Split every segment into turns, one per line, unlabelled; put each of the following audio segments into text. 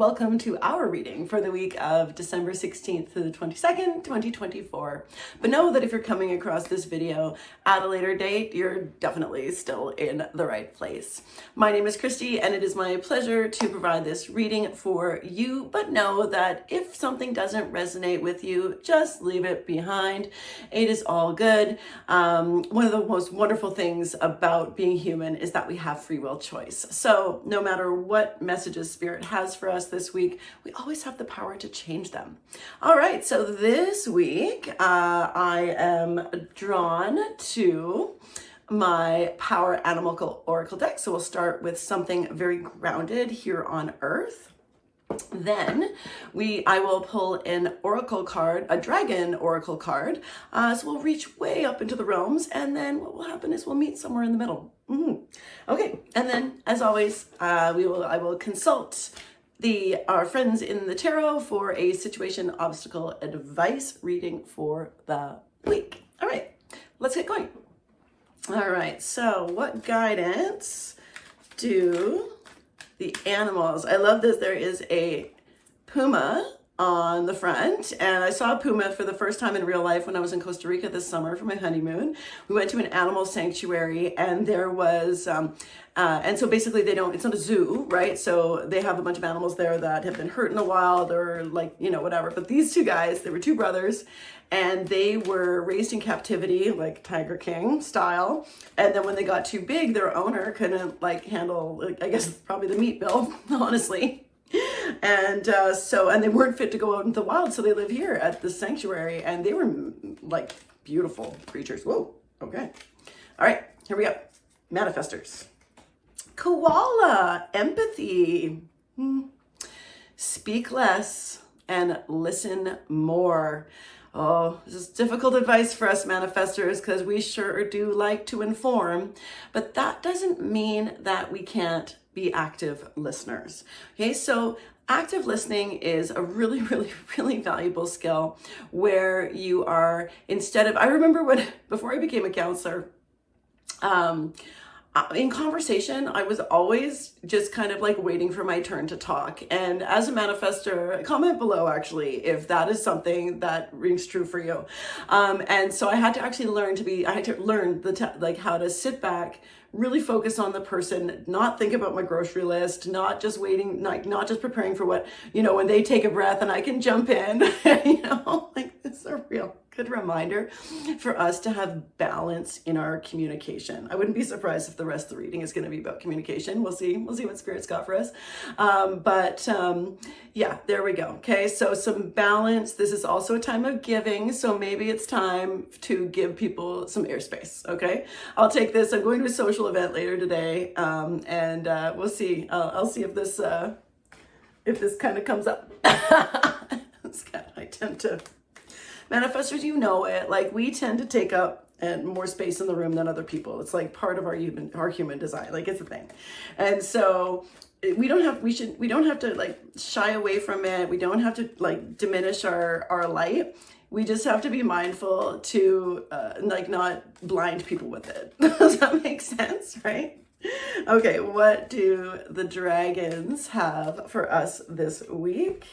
welcome to our reading for the week of December 16th to the 22nd, 2024. But know that if you're coming across this video at a later date, you're definitely still in the right place. My name is Christy, and it is my pleasure to provide this reading for you. But know that if something doesn't resonate with you, just leave it behind. It is all good. One of the most wonderful things about being human is that we have free will choice. So no matter what messages Spirit has for us this week, we always have the power to change them. All right, so this week I am drawn to my Power Animal Oracle deck. So we'll start with something very grounded here on Earth. Then I will pull an oracle card, a dragon oracle card. So we'll reach way up into the realms, and then what will happen is we'll meet somewhere in the middle. Okay, and then as always, I will consult our friends in the tarot for a situation obstacle advice reading for the week. All right, let's get going. All right, so what guidance do the animals? I love this. There is a puma on the front, and I saw a puma for the first time in real life when I was in Costa Rica this summer for my honeymoon. We went to an animal sanctuary, and there was and so basically it's not a zoo, right? So they have a bunch of animals there that have been hurt in the wild or whatever. But these two guys, they were two brothers, and they were raised in captivity, like Tiger King style. And then when they got too big, their owner couldn't handle, I guess probably the meat bill, honestly. And and they weren't fit to go out into the wild, so they live here at the sanctuary, and they were beautiful creatures. Whoa, okay. All right, here we go. Manifestors. Koala, empathy. Speak less and listen more. Oh, this is difficult advice for us manifestors because we sure do like to inform, but that doesn't mean that we can't be active listeners. Okay, so active listening is a really, really, really valuable skill where you are, I remember before I became a counselor, in conversation, I was always just kind of waiting for my turn to talk. And as a manifestor, comment below actually if that is something that rings true for you. And so I had to actually learn how to sit back, really focus on the person, not think about my grocery list, not just waiting, not just preparing for when they take a breath and I can jump in, it's a real good reminder for us to have balance in our communication. I wouldn't be surprised if the rest of the reading is going to be about communication. We'll see what Spirit's got for us. Yeah, there we go. Okay, so some balance. This is also a time of giving, so maybe it's time to give people some airspace. Okay, I'll take this. I'm going to a social event later today, and we'll see. I'll see if this kind of comes up. I tend to. Manifestors, we tend to take up more space in the room than other people. It's part of our human design. It's a thing. And so we don't have to shy away from it. We don't have to diminish our light. We just have to be mindful to not blind people with it. Does that make sense, right? Okay, what do the dragons have for us this week?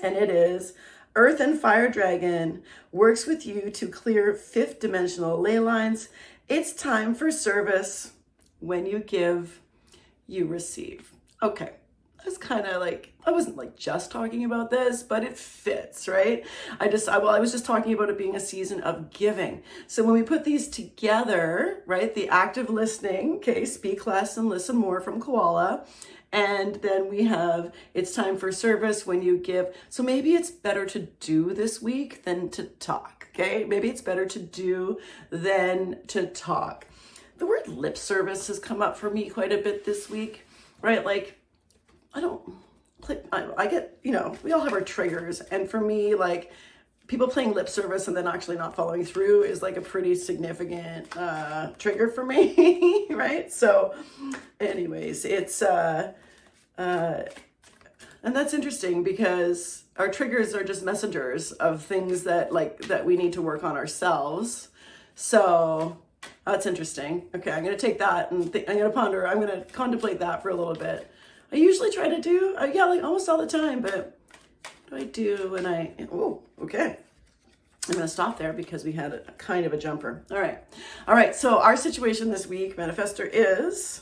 And it is Earth and Fire Dragon works with you to clear fifth dimensional ley lines. It's time for service. When you give, you receive. Okay, that's kind of I wasn't just talking about this, but it fits, right? I was just talking about it being a season of giving. So when we put these together, right, the active listening, okay, speak less and listen more from Koala. And then we have, it's time for service when you give. So maybe it's better to do this week than to talk, okay? Maybe it's better to do than to talk. The word lip service has come up for me quite a bit this week, right? I get, we all have our triggers. And for me, people playing lip service and then actually not following through is a pretty significant trigger for me, right? So anyways, it's and that's interesting because our triggers are just messengers of things that we need to work on ourselves. So that's interesting. Okay, I'm going to take that and I'm going to contemplate that for a little bit. I usually try to do, yeah, like almost all the time, but what do I do when oh, okay. I'm going to stop there because we had a kind of a jumper. All right. All right. So our situation this week, Manifestor, is,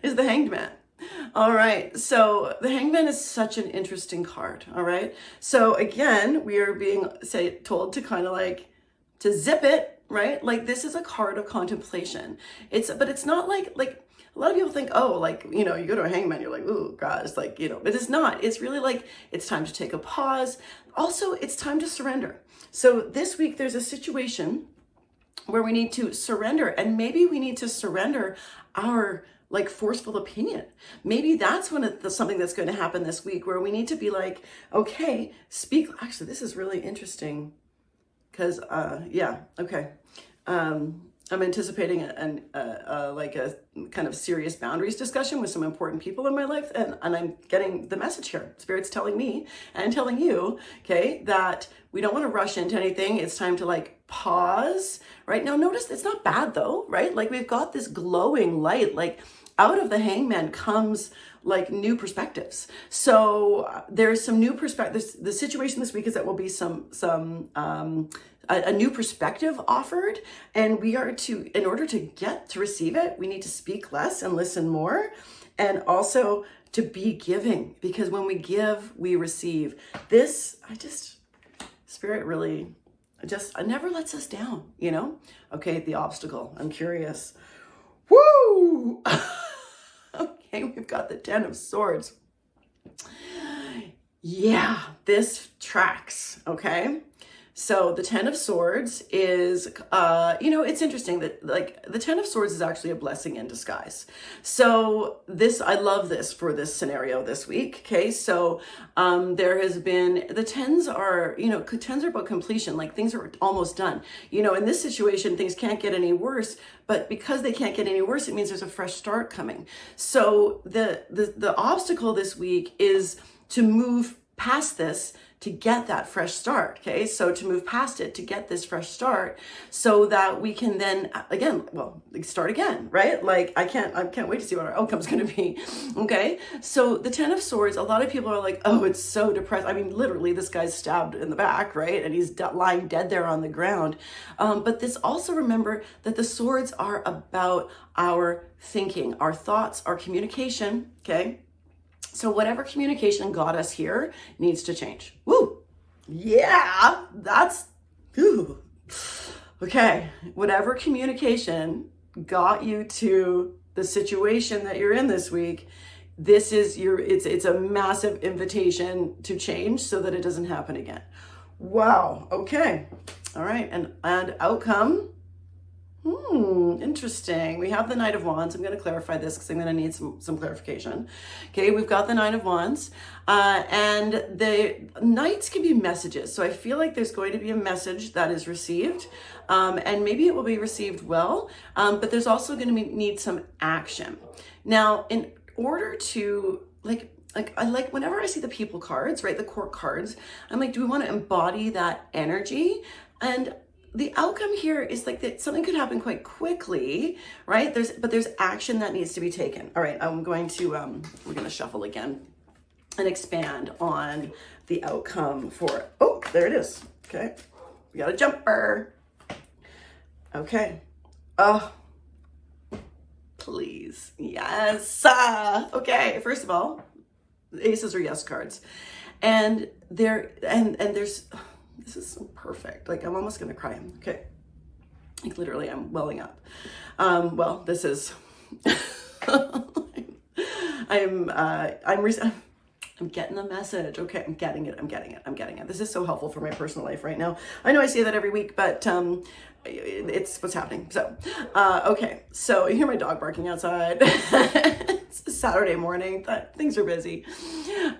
is the Hanged Man. All right. So the Hanged Man is such an interesting card. All right. So again, we are being told to kind of like to zip it, right? Like this is a card of contemplation. But it's not like a lot of people think, oh, like, you know, you go to a hangman, you're like, ooh, God, it's like, you know, but it's not. It's really like, it's time to take a pause. Also, it's time to surrender. So this week, there's a situation where we need to surrender, and maybe we need to surrender our like forceful opinion. Maybe that's something that's going to happen this week, where we need to be like, okay, speak. Actually, this is really interesting because, yeah, okay. I'm anticipating like a kind of serious boundaries discussion with some important people in my life. And I'm getting the message here. Spirit's telling me and telling you, okay, that we don't want to rush into anything. It's time to like pause, right? Now notice it's not bad though, right? Like we've got this glowing light, like out of the Hangman comes like new perspectives. So there's some new perspectives. The situation this week is that will be a new perspective offered, and we are in order to get to receive it, we need to speak less and listen more, and also to be giving, because when we give, we receive. Spirit really never lets us down, you know? Okay, the obstacle, I'm curious. Woo! Okay, we've got the 10 of Swords. Yeah, this tracks, okay? So the 10 of Swords is, you know, it's interesting that like the 10 of Swords is actually a blessing in disguise. So I love this for this scenario this week. Okay. So, there has been, the 10s are, you know, 10s are about completion, like things are almost done. You know, in this situation, things can't get any worse, but because they can't get any worse, it means there's a fresh start coming. So the obstacle this week is to move past this to get that fresh start. Okay. So to move past it, to get this fresh start so that we can then start again, right? Like I can't wait to see what our outcome is going to be. Okay. So the 10 of Swords, a lot of people are like, oh, it's so depressed. I mean, literally this guy's stabbed in the back, right? And he's lying dead there on the ground. But this also, remember that the swords are about our thinking, our thoughts, our communication. Okay. So whatever communication got us here needs to change. Woo! Yeah, ooh. Okay. Whatever communication got you to the situation that you're in this week, it's a massive invitation to change so that it doesn't happen again. Wow. Okay. All right. And outcome. Interesting. We have the Knight of Wands. I'm going to clarify this because I'm going to need some clarification. Okay, we've got the Knight of Wands, and the Knights can be messages. So I feel like there's going to be a message that is received, and maybe it will be received well, but there's also going to need some action. Now, in order to I like whenever I see the People cards, right, the Court cards, I'm like, do we want to embody that energy? And the outcome here is like that something could happen quite quickly, right? But there's action that needs to be taken. All right, we're going to shuffle again and expand on the outcome for, oh, there it is. Okay, we got a jumper. Okay. Oh, please. Yes. Okay, first of all, the aces are yes cards. And there's, this is so perfect. Like I'm almost gonna cry. Okay, like literally, I'm welling up. Well, this is. I'm getting the message. Okay, I'm getting it. This is so helpful for my personal life right now. I know I say that every week, but it's what's happening. So, okay. So you hear my dog barking outside. It's a Saturday morning. Things are busy.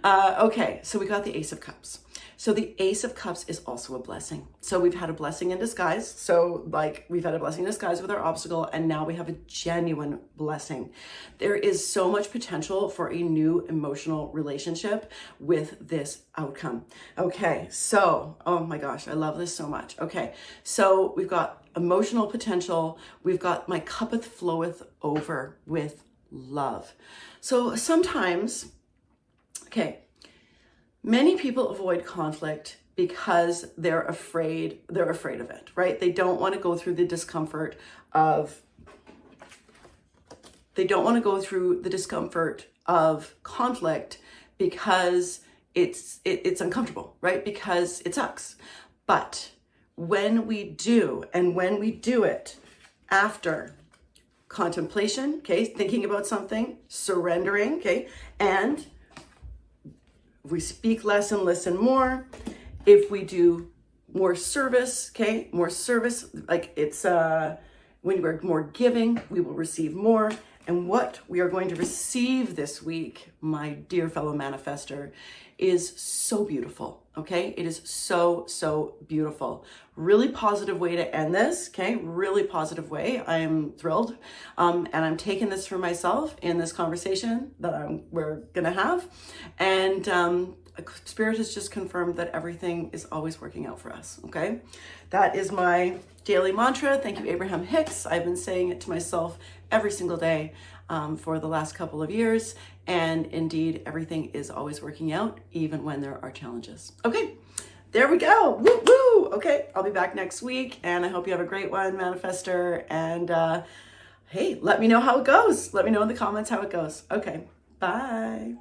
Okay, so we got the Ace of Cups. So the Ace of Cups is also a blessing. So we've had a blessing in disguise. So like we've had a blessing in disguise with our obstacle, and now we have a genuine blessing. There is so much potential for a new emotional relationship with this outcome. Okay, so, oh my gosh, I love this so much. Okay, so we've got emotional potential. We've got my cuppeth floweth over with love. So sometimes, okay, many people avoid conflict because they're afraid of it, right? They don't want to go through the discomfort of conflict because it's uncomfortable, right? Because it sucks. But when we do, and when we do it after contemplation, okay, thinking about something, surrendering, okay, and we speak less and listen more, if we do more service, okay, more service, like it's when we're more giving, we will receive more. And what we are going to receive this week, my dear fellow manifestor, is so beautiful, okay? It is so, so beautiful. Really positive way to end this, okay? Really positive way. I am thrilled. And I'm taking this for myself in this conversation that we're gonna have. And Spirit has just confirmed that everything is always working out for us, okay? That is my daily mantra. Thank you, Abraham Hicks. I've been saying it to myself every single day for the last couple of years. And indeed, everything is always working out, even when there are challenges. Okay, there we go. Woo woo. Okay, I'll be back next week, and I hope you have a great one, Manifestor. And hey, let me know how it goes. Let me know in the comments how it goes. Okay, bye.